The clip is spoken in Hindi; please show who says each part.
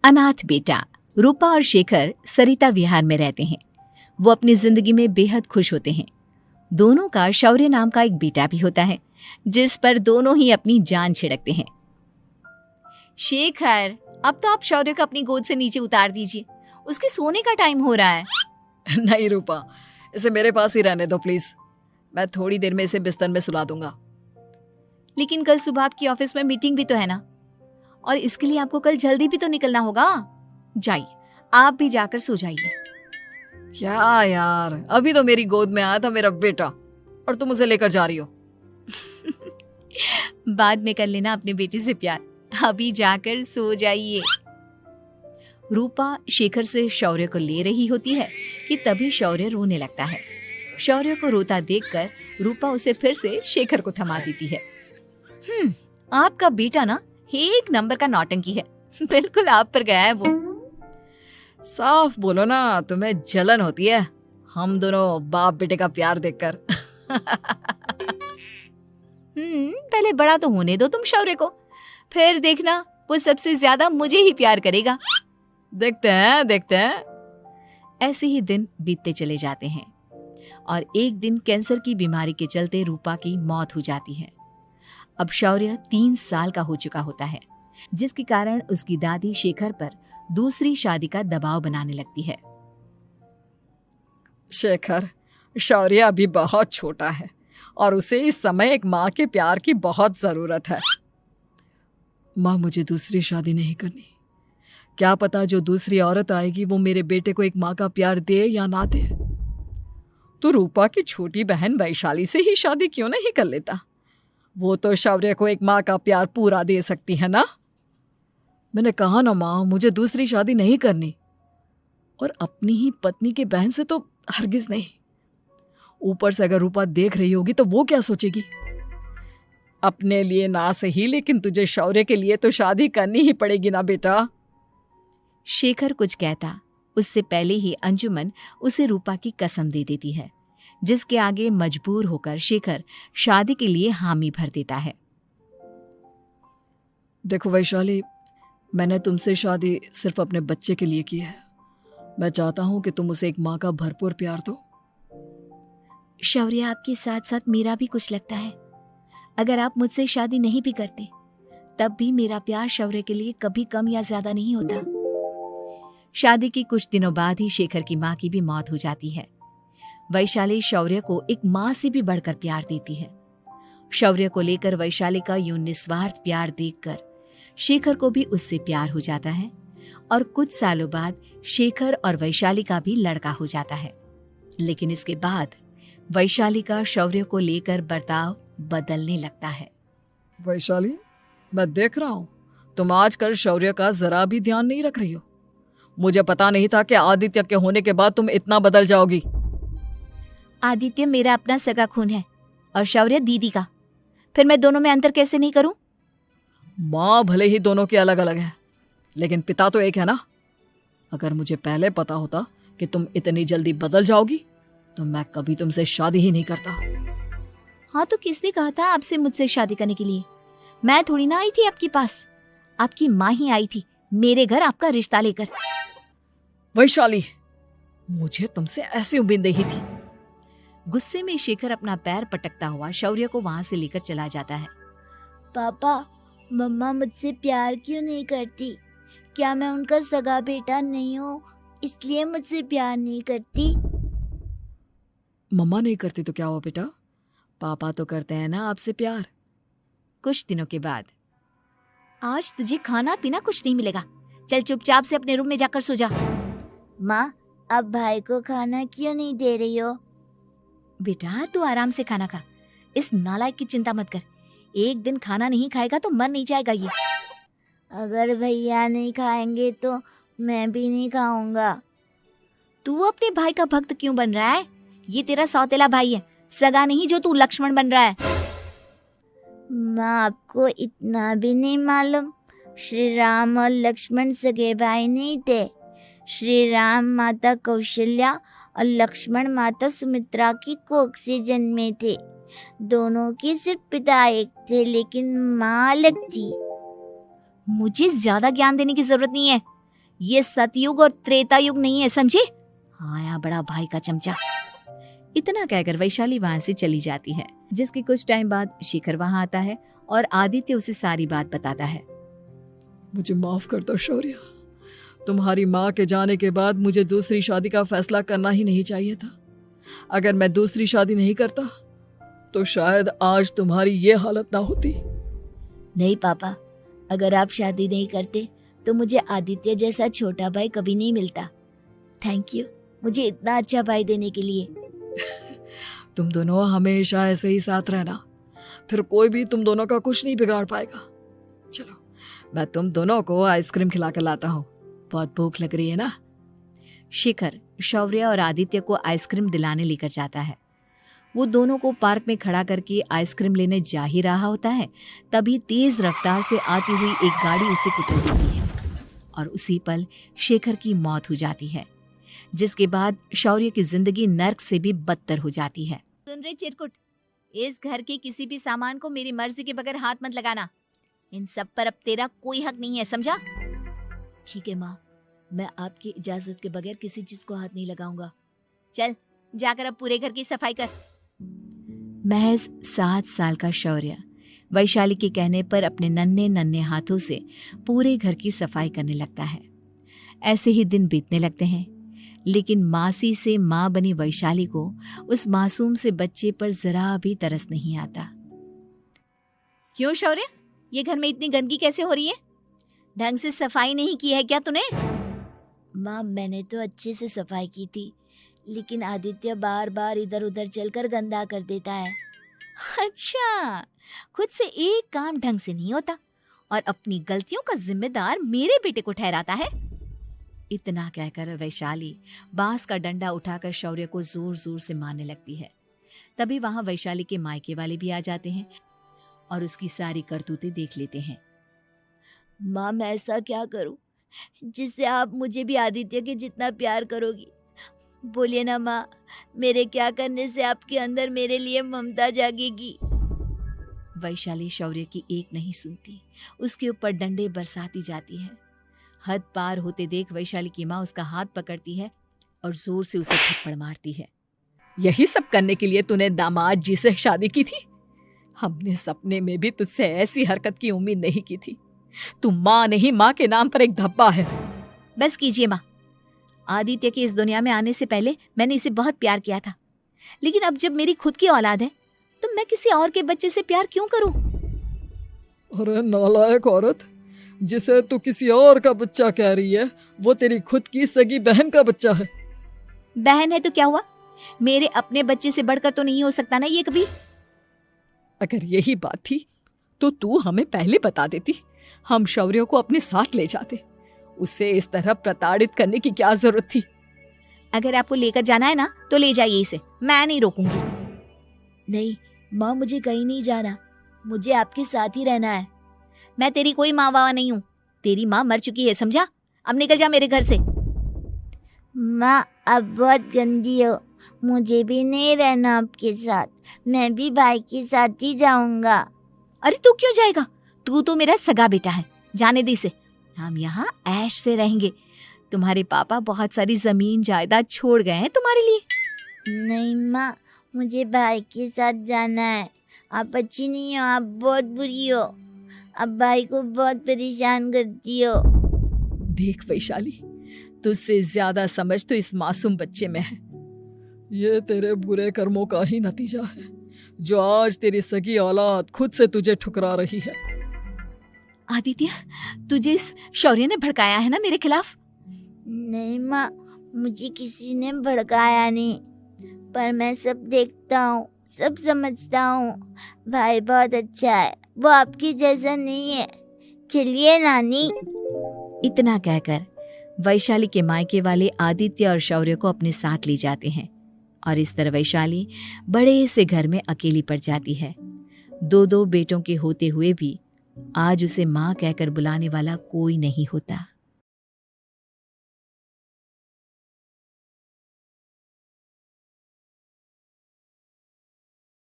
Speaker 1: अनाथ बेटा। रूपा और शेखर सरिता विहार में रहते हैं। वो अपनी जिंदगी में बेहद खुश होते हैं। दोनों का शौर्य नाम का एक बेटा भी होता है, जिस पर दोनों ही अपनी जान छिड़कते हैं। शेखर, अब तो आप शौर्य को अपनी गोद से नीचे उतार दीजिए, उसके सोने का टाइम हो रहा है।
Speaker 2: नहीं रूपा, इसे मेरे पास ही रहने दो प्लीज। मैं थोड़ी देर में इसे बिस्तर में सुला दूंगा।
Speaker 1: लेकिन कल सुबह आपकी ऑफिस में मीटिंग भी तो है ना, और इसके लिए आपको कल जल्दी भी तो निकलना होगा। जाइए, आप भी जाकर सो जाइए।
Speaker 2: क्या यार, अभी तो मेरी गोद में आया था मेरा बेटा और तुम उसे लेकर जा रही हो।
Speaker 1: बाद में कर लेना अपने बेटे से प्यार, अभी जाकर सो जाइए। रूपा शेखर से शौर्य को ले रही होती है कि तभी शौर्य रोने लगता है। शौर्य को रोता देखकर रूपा उसे फिर से शेखर को थमा देती है। आपका बेटा ना एक नंबर का नौटंकी है, बिल्कुल आप पर गया है वो।
Speaker 2: साफ बोलो ना, तुम्हें जलन होती है हम दोनों बाप बेटे का प्यार देखकर।
Speaker 1: पहले बड़ा तो होने दो तुम शौर्य को, फिर देखना वो सबसे ज्यादा मुझे ही प्यार करेगा।
Speaker 2: देखते हैं।
Speaker 1: ऐसे ही दिन बीतते चले जाते हैं और एक दिन कैंसर की बीमारी के चलते रूपा की मौत हो जाती है। अब शौर्य 3 साल का हो चुका होता है, जिसके कारण उसकी दादी शेखर पर दूसरी शादी का दबाव बनाने लगती है।
Speaker 2: शेखर, शौर्य अभी बहुत छोटा है और उसे इस समय एक माँ के प्यार की बहुत जरूरत है। माँ, मुझे दूसरी शादी नहीं करनी। क्या पता जो दूसरी औरत आएगी वो मेरे बेटे को एक माँ का प्यार दे या ना दे। तो रूपा की छोटी बहन वैशाली से ही शादी क्यों नहीं कर लेता? वो तो शौर्य को एक माँ का प्यार पूरा दे सकती है ना। मैंने कहा ना माँ, मुझे दूसरी शादी नहीं करनी, और अपनी ही पत्नी की बहन से तो हरगिज नहीं। ऊपर से अगर रूपा देख रही होगी तो वो क्या सोचेगी? अपने लिए ना सही, लेकिन तुझे शौर्य के लिए तो शादी करनी ही पड़ेगी ना बेटा।
Speaker 1: शेखर कुछ कहता उससे पहले ही अंजुमन उसे रूपा की कसम दे देती है, जिसके आगे मजबूर होकर शेखर शादी के लिए हामी भर देता है।
Speaker 2: देखो वैशाली, मैंने तुमसे शादी सिर्फ अपने बच्चे के लिए की है। मैं चाहता हूं कि तुम उसे एक माँ का भरपूर प्यार दो।
Speaker 1: शौर्य, आपके साथ साथ मेरा भी कुछ लगता है। अगर आप मुझसे शादी नहीं भी करते तब भी मेरा प्यार शौर्य के लिए कभी कम या ज्यादा नहीं होता। शादी के कुछ दिनों बाद ही शेखर की माँ की भी मौत हो जाती है। वैशाली शौर्य को एक माँ से भी बढ़कर प्यार देती है। शौर्य को लेकर वैशाली का यूं निस्वार्थ प्यार देखकर शेखर को भी उससे प्यार हो जाता है और कुछ सालों बाद शेखर और वैशाली का भी लड़का हो जाता है। लेकिन इसके बाद वैशाली का शौर्य को लेकर बर्ताव बदलने लगता है।
Speaker 2: वैशाली, मैं देख रहा हूं तुम आजकल शौर्य का जरा भी ध्यान नहीं रख रही हो। मुझे पता नहीं था कि आदित्य के होने के बाद तुम इतना बदल जाओगी।
Speaker 1: आदित्य मेरा अपना सगा खून है और शौर्य दीदी का, फिर मैं दोनों में अंतर कैसे नहीं करूं?
Speaker 2: माँ भले ही दोनों की अलग अलग है, लेकिन पिता तो एक है ना। अगर मुझे पहले पता होता कि तुम इतनी जल्दी बदल जाओगी तो मैं कभी तुमसे शादी ही नहीं करता।
Speaker 1: हाँ, तो किसने कहा था आपसे मुझसे शादी करने के लिए? मैं थोड़ी ना आई थी आपके पास, आपकी माँ ही आई थी मेरे घर आपका रिश्ता लेकर।
Speaker 2: वैशाली, मुझे तुमसे ऐसी उम्मीद नहीं थी।
Speaker 1: गुस्से में शेखर अपना पैर पटकता हुआ शौर्य को वहां से लेकर चला जाता है।
Speaker 3: पापा, मम्मा मुझसे प्यार क्यों नहीं करती? क्या मैं उनका सगा बेटा नहीं हूँ इसलिए मुझसे प्यार नहीं करती?
Speaker 2: मम्मा नहीं करती तो क्या हुआ बेटा, पापा तो करते हैं ना आपसे प्यार।
Speaker 1: कुछ दिनों के बाद, आज तुझे खाना पीना कुछ नहीं मिलेगा, चल चुपचाप से अपने रूम में जाकर सो जा।
Speaker 3: माँ, अब भाई को खाना क्यों नहीं दे रही हो?
Speaker 1: बेटा तू आराम से खाना खा, इस नालायक की चिंता मत कर। एक दिन खाना नहीं खाएगा तो मर नहीं जाएगा ये।
Speaker 3: अगर भैया नहीं खाएंगे तो मैं भी नहीं खाऊंगा।
Speaker 1: तू अपने भाई का भक्त क्यों बन रहा है? ये तेरा सौतेला भाई है, सगा नहीं जो तू लक्ष्मण बन रहा है।
Speaker 3: माँ, आपको इतना भी नहीं मालूम? श्री राम और लक्ष्मण सगे भाई नहीं थे। श्री राम माता कौशल्या और लक्ष्मण माता सुमित्रा की कोख से जन्मे थे। दोनों के सिर्फ पिता एक थे लेकिन माँ अलग थी।
Speaker 1: मुझे ज्यादा ज्ञान देने की जरूरत नहीं है, ये सतयुग और त्रेता युग नहीं है, समझे? हाँ यहाँ बड़ा भाई का चमचा। इतना कहकर वैशाली वहां से चली जाती है, जिसके कुछ टाइम बाद शिखर वहां आता है और आदित्य उसे सारी बात बताता है।
Speaker 2: मुझे माफ कर दो शौर्य, तुम्हारी माँ के जाने के बाद मुझे दूसरी शादी का फैसला करना ही नहीं चाहिए था। अगर मैं दूसरी शादी नहीं करता तो शायद आज तुम्हारी ये हालत ना होती।
Speaker 3: नहीं पापा, अगर आप शादी नहीं करते तो मुझे आदित्य जैसा छोटा भाई कभी नहीं मिलता। थैंक यू मुझे इतना अच्छा भाई देने के लिए।
Speaker 2: तुम दोनों हमेशा ऐसे ही साथ रहना, फिर कोई भी तुम दोनों का कुछ नहीं बिगाड़ पाएगा। चलो मैं तुम दोनों को आइसक्रीम खिला कर लाता हूँ, बहुत भूख लग रही है ना।
Speaker 1: शिखर शौर्य और आदित्य को आइसक्रीम दिलाने लेकर जाता है। वो दोनों को पार्क में खड़ा करके आइसक्रीम लेने जा ही रहा होता है, तभी तेज रफ्तार से आती हुई एक गाड़ी उसे कुचल देती है और उसी पल शेखर की मौत हो जाती है, जिसके बाद शौर्य की जिंदगी नर्क से भी बदतर हो जाती है। सुन रहे चिरकुट, इस घर के किसी भी सामान को मेरी मर्जी के बगैर हाथ मत लगाना। इन सब पर अब तेरा कोई हक नहीं है, समझा?
Speaker 3: ठीक है माँ, मैं आपकी इजाजत के बगैर किसी चीज को हाथ नहीं लगाऊंगा।
Speaker 1: चल जाकर अब पूरे घर की सफाई कर। महज 7 साल का शौर्य वैशाली के कहने पर अपने नन्हे नन्हे हाथों से पूरे घर की सफाई करने लगता है। ऐसे ही दिन बीतने लगते हैं, लेकिन मासी से माँ बनी वैशाली को उस मासूम से बच्चे पर जरा भी तरस नहीं आता। क्यों शौर्य, ये घर में इतनी गंदगी कैसे हो रही है? ढंग से सफाई नहीं की है क्या तूने?
Speaker 3: माँ मैंने तो अच्छे से सफाई की थी, लेकिन आदित्य बार बार इधर उधर चलकर गंदा कर देता है।
Speaker 1: अच्छा, खुद से एक काम ढंग से नहीं होता और अपनी गलतियों का जिम्मेदार मेरे बेटे को ठहराता है। इतना कहकर वैशाली बांस का डंडा उठाकर शौर्य को जोर जोर से मारने लगती है। तभी वहां वैशाली के मायके वाले भी आ जाते हैं और उसकी सारी करतूतें देख लेते हैं।
Speaker 3: माँ मैं ऐसा क्या करूं जिससे आप मुझे भी आदित्य के जितना प्यार करोगी? बोलिए ना माँ, मेरे क्या करने से आपके अंदर मेरे लिए ममता जागेगी?
Speaker 1: वैशाली शौर्य की एक नहीं सुनती, उसके ऊपर डंडे बरसाती जाती है। हद पार होते देख वैशाली की माँ उसका हाथ पकड़ती है और जोर से उसे थप्पड़ मारती है।
Speaker 2: यही सब करने के लिए तूने दामाद जी से शादी की थी? हमने सपने में भी तुझसे ऐसी हरकत की उम्मीद नहीं की थी। तू माँ नहीं, माँ के नाम पर एक धब्बा है।
Speaker 1: बस कीजिए माँ, आदित्य के इस दुनिया में आने से पहले मैंने इसे बहुत प्यार किया था, लेकिन अब जब मेरी खुद की औलाद है तो मैं किसी और के बच्चे से प्यार क्यों करूं?
Speaker 2: अरे नालायक औरत, जिसे तू किसी और का बच्चा कह रही है वो तेरी खुद की सगी बहन का बच्चा है।
Speaker 1: बहन है तो क्या हुआ, मेरे अपने बच्चे से बढ़कर तो नहीं हो सकता ना ये कभी।
Speaker 2: अगर यही बात थी तो तू हमें पहले बता देती, हम शौर्य को अपने साथ ले जाते। उसे इस तरह प्रताड़ित करने की क्या जरूरत थी?
Speaker 1: अगर आपको लेकर जाना है ना तो ले जाइए इसे, मैं नहीं रोकूंगी।
Speaker 3: नहीं माँ, मुझे कहीं नहीं जाना, मुझे आपके साथ ही रहना है।
Speaker 1: मैं तेरी कोई माँ बाबा नहीं हूँ, तेरी माँ मर चुकी है, समझा? अब निकल जा मेरे घर से।
Speaker 3: माँ अब बहुत गंदी हो, मुझे भी नहीं रहना आपके साथ, मैं भी भाई के साथ ही जाऊंगा।
Speaker 1: अरे तू क्यों जाएगा, तू तो मेरा सगा बेटा है, जाने दे इसे। हम यहाँ ऐश से रहेंगे, तुम्हारे पापा बहुत सारी जमीन जायदाद छोड़ गए हैं तुम्हारे लिए।
Speaker 3: नहीं माँ, मुझे भाई के साथ जाना है। आप अच्छी नहीं हो, आप बहुत बुरी हो, आप भाई को बहुत परेशान करती हो।
Speaker 2: देख वैशाली, तुझसे ज्यादा समझ तो इस मासूम बच्चे में है। ये तेरे बुरे कर्मों का ही नतीजा है जो आज तेरी सगी औलाद खुद से तुझे ठुकरा रही है।
Speaker 1: आदित्य, तुझे इस शौर्य ने भड़काया है ना मेरे खिलाफ?
Speaker 3: नहीं माँ, मुझे किसी ने भड़काया नहीं, पर मैं सब देखता हूँ, सब समझता हूँ। भाई बहुत अच्छा है, वो आपकी जैसा नहीं है। चलिए नानी।
Speaker 1: इतना कहकर वैशाली के मायके वाले आदित्य और शौर्य को अपने साथ ले जाते हैं और इस तरह वैशाली बड़े से घर में अकेली पड़ जाती है। 2 बेटों के होते हुए भी आज उसे माँ कहकर बुलाने वाला कोई नहीं होता।